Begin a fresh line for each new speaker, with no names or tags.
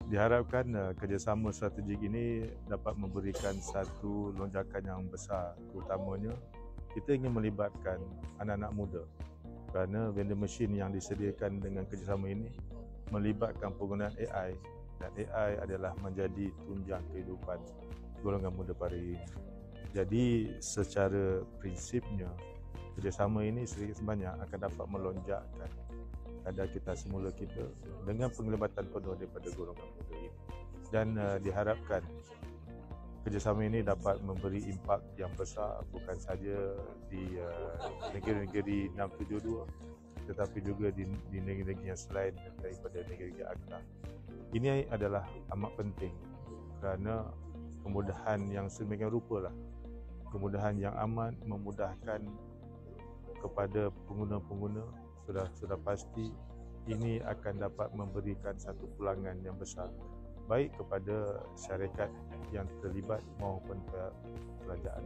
Diharapkan kerjasama strategik ini dapat memberikan satu lonjakan yang besar, terutamanya kita ingin melibatkan anak-anak muda kerana vending machine yang disediakan dengan kerjasama ini melibatkan penggunaan AI, dan AI adalah menjadi tunjang kehidupan golongan muda pada hari ini. Jadi secara prinsipnya kerjasama ini sedikit sebanyak akan dapat melonjakkan kadar kita semula kita dengan penglibatan penuh daripada golongan muda ini, dan diharapkan kerjasama ini dapat memberi impak yang besar bukan saja di negeri-negeri 672 tetapi juga di negeri-negeri yang selain daripada negeri ACTA. Ini adalah amat penting kerana kemudahan yang sedemikian rupa lah, kemudahan yang amat memudahkan kepada pengguna-pengguna. Sudah pasti ini akan dapat memberikan satu pulangan yang besar baik kepada syarikat yang terlibat maupun kerajaan.